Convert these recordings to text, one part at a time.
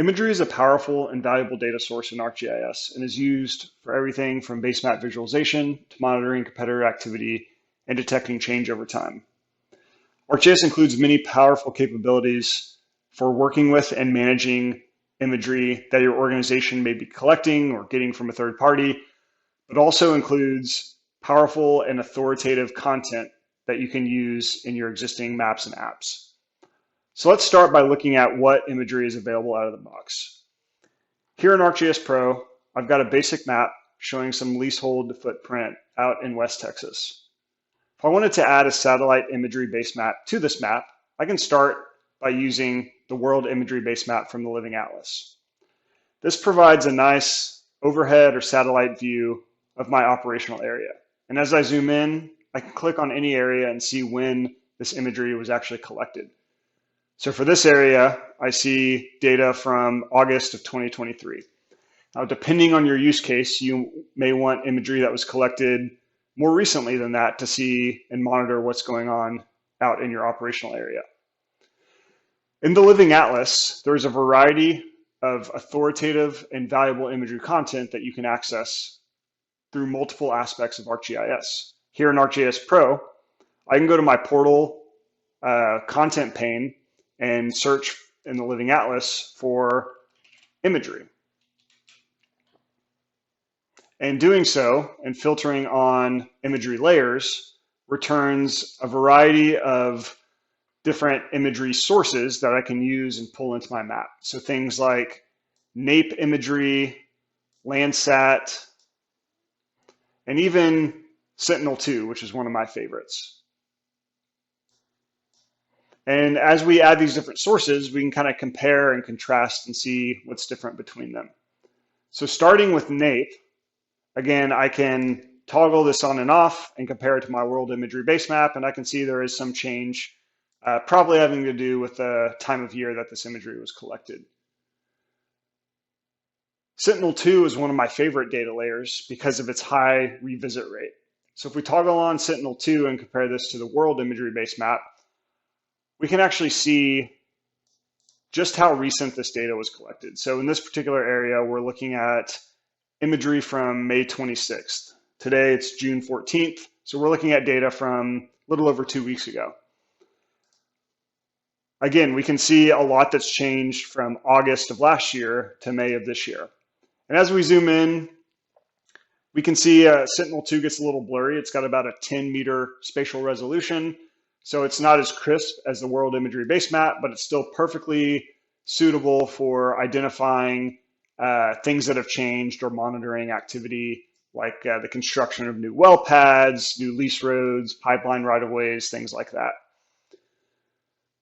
Imagery is a powerful and valuable data source in ArcGIS and is used for everything from base map visualization to monitoring competitor activity and detecting change over time. ArcGIS includes many powerful capabilities for working with and managing imagery that your organization may be collecting or getting from a third party, but also includes powerful and authoritative content that you can use in your existing maps and apps. So let's start by looking at what imagery is available out of the box. Here in ArcGIS Pro, I've got a basic map showing some leasehold footprint out in West Texas. If I wanted to add a satellite imagery base map to this map, I can start by using the World Imagery Base Map from the Living Atlas. This provides a nice overhead or satellite view of my operational area. And as I zoom in, I can click on any area and see when this imagery was actually collected. So for this area, I see data from August of 2023. Now, depending on your use case, you may want imagery that was collected more recently than that to see and monitor what's going on out in your operational area. In the Living Atlas, there's a variety of authoritative and valuable imagery content that you can access through multiple aspects of ArcGIS. Here in ArcGIS Pro, I can go to my portal content pane and search in the Living Atlas for imagery. And doing so and filtering on imagery layers returns a variety of different imagery sources that I can use and pull into my map. So things like NAPE imagery, Landsat, and even Sentinel-2, which is one of my favorites. And as we add these different sources, we can kind of compare and contrast and see what's different between them. So starting with NAPE, again, I can toggle this on and off and compare it to my World Imagery Base Map, and I can see there is some change, probably having to do with the time of year that this imagery was collected. Sentinel-2 is one of my favorite data layers because of its high revisit rate. So if we toggle on Sentinel-2 and compare this to the World Imagery Base Map, we can actually see just how recent this data was collected. So in this particular area, we're looking at imagery from May 26th. Today it's June 14th. So we're looking at data from a little over 2 weeks ago. Again, we can see a lot that's changed from August of last year to May of this year. And as we zoom in, we can see Sentinel-2 gets a little blurry. It's got about a 10-meter spatial resolution. So it's not as crisp as the World Imagery Base Map, but it's still perfectly suitable for identifying things that have changed or monitoring activity like the construction of new well pads, new lease roads, pipeline right-of-ways, things like that.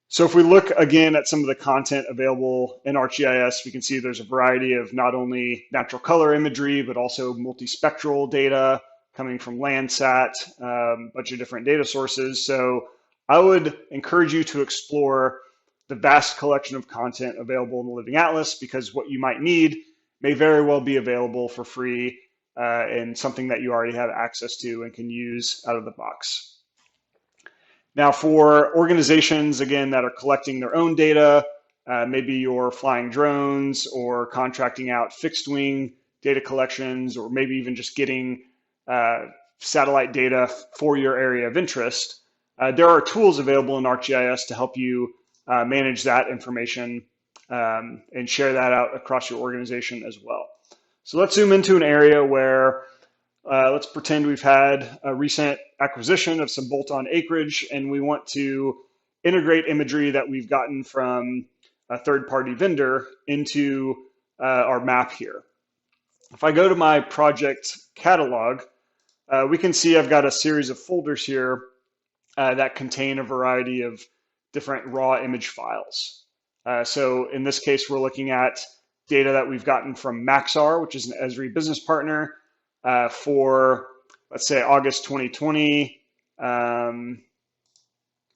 So if we look again at some of the content available in ArcGIS, we can see there's a variety of not only natural color imagery, but also multispectral data coming from Landsat, a bunch of different data sources. So I would encourage you to explore the vast collection of content available in the Living Atlas, because what you might need may very well be available for free and something that you already have access to and can use out of the box. Now for organizations, again, that are collecting their own data, maybe you're flying drones or contracting out fixed wing data collections, or maybe even just getting satellite data for your area of interest, there are tools available in ArcGIS to help you manage that information and share that out across your organization as well. So let's zoom into an area where let's pretend we've had a recent acquisition of some bolt-on acreage and we want to integrate imagery that we've gotten from a third-party vendor into our map here. If I go to my project catalog, we can see I've got a series of folders here that contain a variety of different raw image files. So in this case, we're looking at data that we've gotten from Maxar, which is an Esri business partner, for, let's say, August 2020,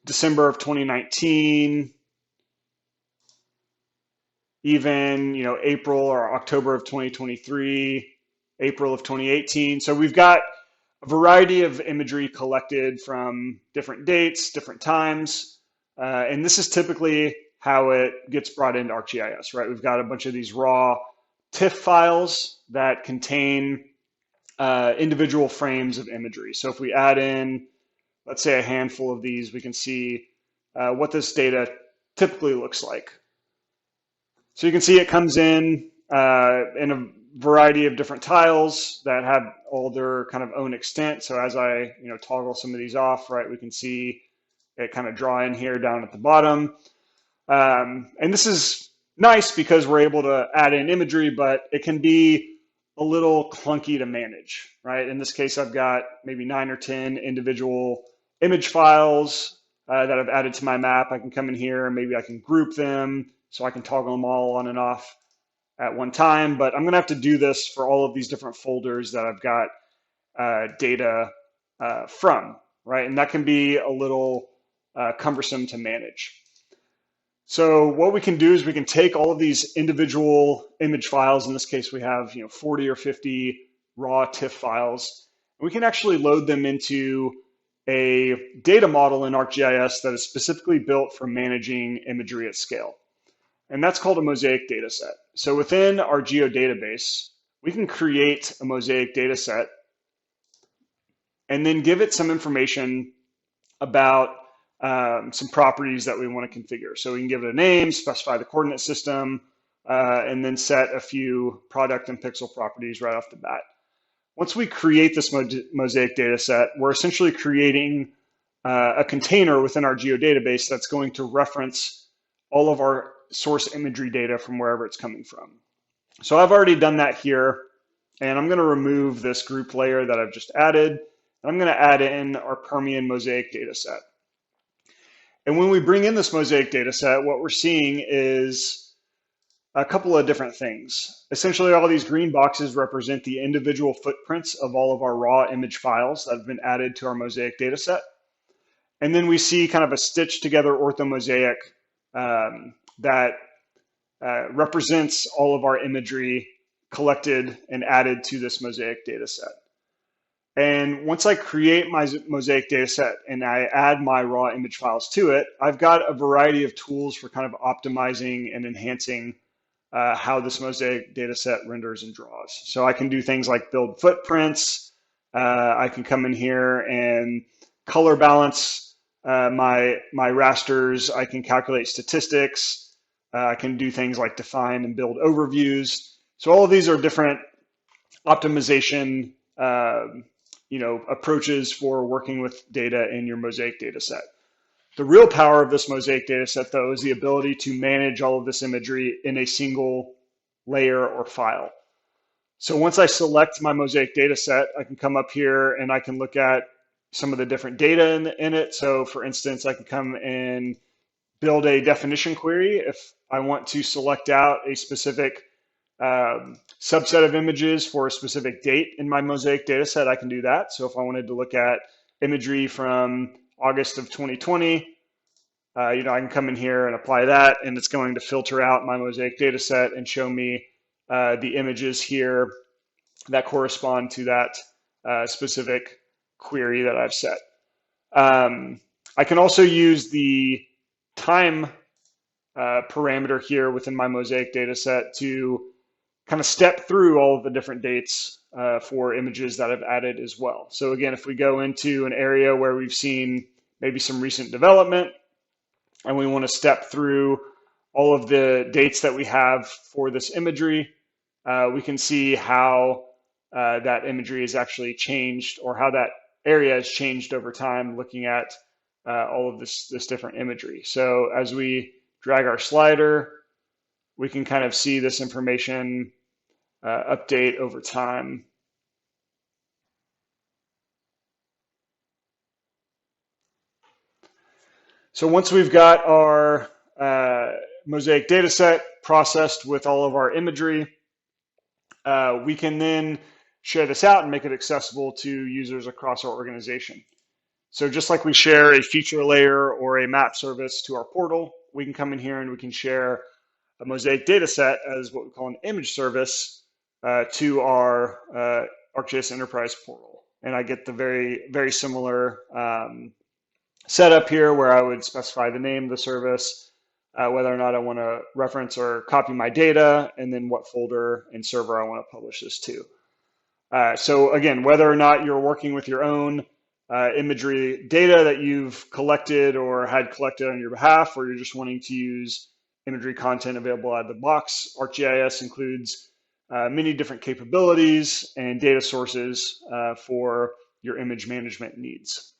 December of 2019, even April or October of 2023, April of 2018. So we've got a variety of imagery collected from different dates, different times, and this is typically how it gets brought into ArcGIS, right? We've got a bunch of these raw TIFF files that contain individual frames of imagery. So if we add in, let's say, a handful of these, we can see what this data typically looks like. So you can see it comes in a variety of different tiles that have all their kind of own extent. So as I toggle some of these off, right, we can see it kind of draw in here down at the bottom. And this is nice because we're able to add in imagery, but it can be a little clunky to manage, right? In this case, I've got maybe 9 or 10 individual image files that I've added to my map. I can come in here and maybe I can group them so I can toggle them all on and off at one time, but I'm going to have to do this for all of these different folders that I've got data from, right? And that can be a little cumbersome to manage. So what we can do is we can take all of these individual image files. In this case, we have 40 or 50 raw TIFF files. And we can actually load them into a data model in ArcGIS that is specifically built for managing imagery at scale. And that's called a mosaic data set. So within our geodatabase, we can create a mosaic data set and then give it some information about some properties that we want to configure. So we can give it a name, specify the coordinate system, and then set a few product and pixel properties right off the bat. Once we create this mosaic data set, we're essentially creating a container within our geodatabase that's going to reference all of our source imagery data from wherever it's coming from. So I've already done that here, and I'm going to remove this group layer that I've just added, and I'm going to add in our Permian mosaic data set. And when we bring in this mosaic data set, what we're seeing is a couple of different things. Essentially, all these green boxes represent the individual footprints of all of our raw image files that have been added to our mosaic data set. And then we see kind of a stitched together orthomosaic that represents all of our imagery collected and added to this mosaic data set. And once I create my mosaic data set and I add my raw image files to it, I've got a variety of tools for kind of optimizing and enhancing how this mosaic data set renders and draws. So I can do things like build footprints. I can come in here and color balance my rasters. I can calculate statistics. I can do things like define and build overviews. So all of these are different optimization approaches for working with data in your mosaic data set. The real power of this mosaic data set, though, is the ability to manage all of this imagery in a single layer or file. So once I select my mosaic data set, I can come up here and I can look at some of the different data in it. So for instance, I can come and build a definition query. If I want to select out a specific subset of images for a specific date in my mosaic data set, I can do that. So if I wanted to look at imagery from August of 2020, I can come in here and apply that, and it's going to filter out my mosaic data set and show me the images here that correspond to that specific query that I've set. I can also use the time parameter here within my mosaic data set to kind of step through all of the different dates for images that I've added as well. So again, if we go into an area where we've seen maybe some recent development and we want to step through all of the dates that we have for this imagery, we can see how that imagery has actually changed, or how that area has changed over time, looking at all of this different imagery. So as we drag our slider, we can kind of see this information update over time. So once we've got our mosaic data set processed with all of our imagery, we can then share this out and make it accessible to users across our organization. So just like we share a feature layer or a map service to our portal, we can come in here and we can share a mosaic data set as what we call an image service to our ArcGIS Enterprise portal. And I get the very similar setup here, where I would specify the name of the service, whether or not I want to reference or copy my data, and then what folder and server I want to publish this to. So again, whether or not you're working with your own imagery data that you've collected or had collected on your behalf, or you're just wanting to use imagery content available out of the box, ArcGIS includes many different capabilities and data sources for your image management needs.